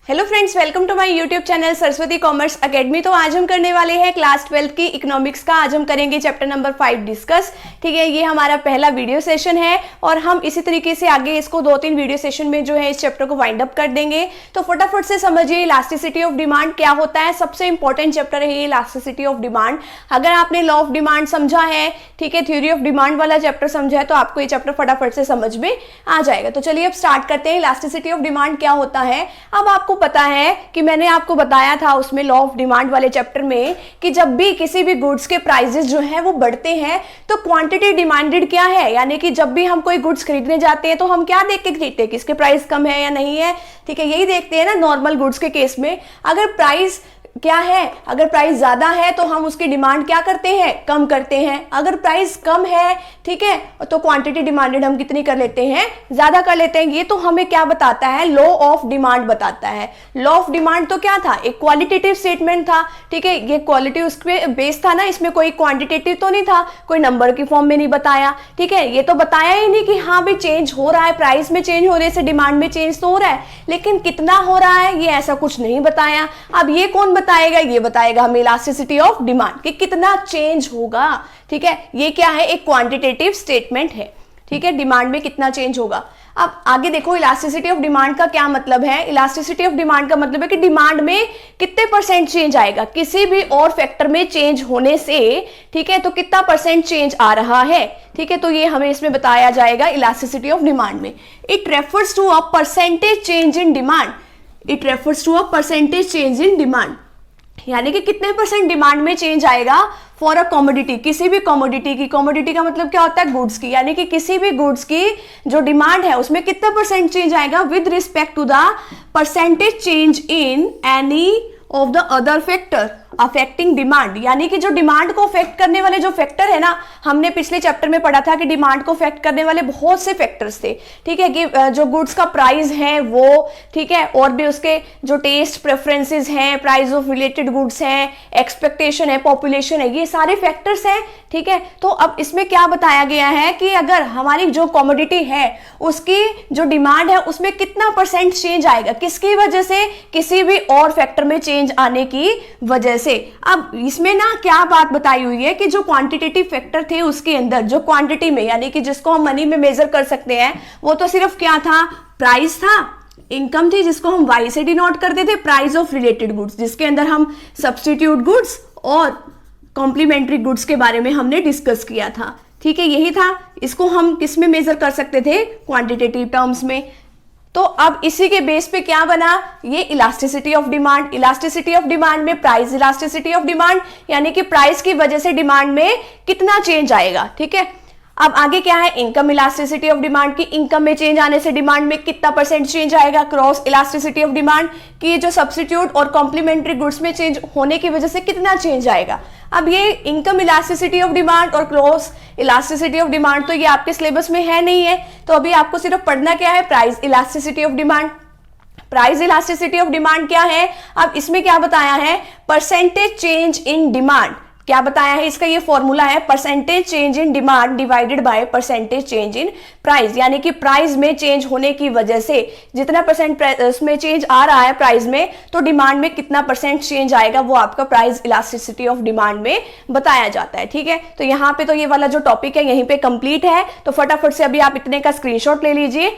Hello friends, welcome to my YouTube channel Saraswati commerce academy. तो आज हम करने वाले हैं क्लास 12 की इकोनॉमिक्स का। आज हम करेंगे चैप्टर नंबर 5 डिस्कस। ठीक है, ये हमारा पहला वीडियो सेशन है और हम इसी तरीके से आगे इसको 2-3 वीडियो सेशन में जो है इस चैप्टर को वाइंड अप कर देंगे। तो फटाफट से समझिए इलास्टिसिटी ऑफ डिमांड क्या होता है। सबसे इंपॉर्टेंट चैप्टर है ये इलास्टिसिटी ऑफ डिमांड। अगर आपने लॉ ऑफ डिमांड समझा है, ठीक है, थ्योरी ऑफ डिमांड वाला चैप्टर समझा है, तो आपको ये चैप्टर फटाफट से समझ में आ जाएगा। तो चलिए अब स्टार्ट करते हैं। इलास्टिसिटी ऑफ डिमांड क्या होता है। अब आपको पता है कि मैंने आपको बताया था उसमें लॉ ऑफ डिमांड वाले चैप्टर में कि जब भी किसी भी गुड्स के प्राइसेस जो है वो बढ़ते हैं तो क्वांटिटी डिमांडेड क्या है, यानी कि जब भी हम कोई गुड्स खरीदने जाते हैं तो हम क्या देख के खरीदते हैं कि इसके प्राइस कम है या नहीं है। ठीक है, यही देखते हैं ना नॉर्मल गुड्स के केस में। अगर प्राइस क्या है, अगर प्राइस ज्यादा है तो हम उसकी डिमांड क्या करते हैं, कम करते हैं। अगर प्राइस कम है, ठीक है, तो क्वांटिटी डिमांडेड हम कितनी कर लेते हैं, ज्यादा कर लेते हैं। ये तो हमें क्या बताता है, लॉ ऑफ डिमांड बताता है। लॉ ऑफ डिमांड तो क्या था, एक क्वालिटेटिव स्टेटमेंट था। ठीक है, ये क्वालिटी उसके बेस था ना, इसमें कोई क्वांटिटेटिव तो नहीं था, कोई नंबर की फॉर्म में नहीं बताया। ठीक है, ये तो बताया ही नहीं कि हाँ भी चेंज हो रहा है, प्राइस में चेंज होने से डिमांड में चेंज तो हो रहा है, लेकिन कितना हो रहा है ये ऐसा कुछ नहीं बताया। अब ये कौन बताएगा, ये बताएगा हमें इलास्टिसिटी ऑफ डिमांड कि कितना चेंज होगा। ठीक है, ये क्या है, एक क्वांटिटेटिव स्टेटमेंट है। ठीक है, डिमांड में कितना चेंज होगा। अब आगे देखो इलास्टिसिटी ऑफ डिमांड का क्या मतलब है। इलास्टिसिटी ऑफ डिमांड का मतलब है कि डिमांड में कितने परसेंट चेंज आएगा किसी भी और फैक्टर में चेंज होने से। ठीक है, तो कितना परसेंट चेंज आ रहा है। ठीक है, तो ये हमें इसमें बताया जाएगा इलास्टिसिटी ऑफ डिमांड में। It refers to a percentage change in demand. It refers to a percentage change in demand, यानी कि कितने परसेंट डिमांड में चेंज आएगा फॉर अ कमोडिटी, किसी भी कमोडिटी की। कमोडिटी का मतलब क्या होता है, गुड्स की, यानी कि किसी भी गुड्स की जो डिमांड है उसमें कितना परसेंट चेंज आएगा with respect to the percentage change in any of the other factor affecting demand. यानी कि जो डिमांड को अफेक्ट करने वाले जो फैक्टर है ना, हमने पिछले चैप्टर में पढ़ा था कि डिमांड को अफेक्ट करने वाले बहुत से फैक्टर्स थे। ठीक है, कि जो गुड्स का प्राइस है वो, ठीक है, और भी उसके जो टेस्ट प्रेफरेंसेस हैं, प्राइस ऑफ रिलेटेड गुड्स हैं, एक्सपेक्टेशन है, पॉपुलेशन है, ये सारे फैक्टर्स हैं। ठीक है, तो अब इसमें क्या बताया गया है कि अगर हमारी जो कमोडिटी है उसकी जो डिमांड है उसमें कितना परसेंट चेंज आएगा, किसकी वजह से, किसी भी और फैक्टर में चेंज आने की वजह से। अब इसमें ना क्या बात बताई हुई है कि जो क्वांटिटेटिव फैक्टर थे उसके अंदर जो क्वांटिटी में, यानी कि जिसको हम मनी में मेजर कर सकते हैं, वो तो सिर्फ क्या था, प्राइस था, इनकम थी जिसको हम वाई से डिनोट करते थे, प्राइस ऑफ रिलेटेड गुड्स जिसके अंदर हम सब्स्टिट्यूट गुड्स और कॉम्प्लीमेंट्री गुड्स के बारे में हमने डिस्कस किया था। ठीक है, यही था। इसको हम किस में मेजर कर सकते थे, क्वांटिटेटिव टर्म्स में। तो अब इसी के बेस पे क्या बना, ये elasticity of demand. Elasticity of demand में प्राइस इलास्टिसिटी ऑफ डिमांड, यानी कि प्राइस की वजह से डिमांड में कितना चेंज आएगा। ठीक है, अब आगे क्या है, इनकम इलास्टिसिटी ऑफ डिमांड की, इनकम में चेंज आने से डिमांड में कितना परसेंट चेंज आएगा। क्रॉस इलास्टिसिटी ऑफ डिमांड की, जो सब्स्टिट्यूट और कॉम्प्लीमेंट्री गुड्स में चेंज होने की वजह से कितना चेंज आएगा। अब ये इनकम इलास्टिसिटी ऑफ डिमांड और क्रॉस इलास्टिसिटी ऑफ डिमांड तो ये आपके सिलेबस में है नहीं है, तो अभी आपको सिर्फ पढ़ना क्या है, price elasticity of demand. Price elasticity of demand क्या है, अब इसमें क्या बताया है, परसेंटेज चेंज इन डिमांड। क्या बताया है, इसका ये फॉर्मूला है, percentage change in demand divided by percentage change in price. यानी कि प्राइस में चेंज होने की वजह से जितना परसेंट उसमें चेंज आ रहा है प्राइस में, तो डिमांड में कितना परसेंट चेंज आएगा, वो आपका प्राइस इलास्टिसिटी ऑफ डिमांड में बताया जाता है। ठीक है, तो यहाँ पे तो ये वाला जो टॉपिक है यहीं पे कंप्लीट है। तो फटाफट से अभी आप इतने का स्क्रीनशॉट ले लीजिए।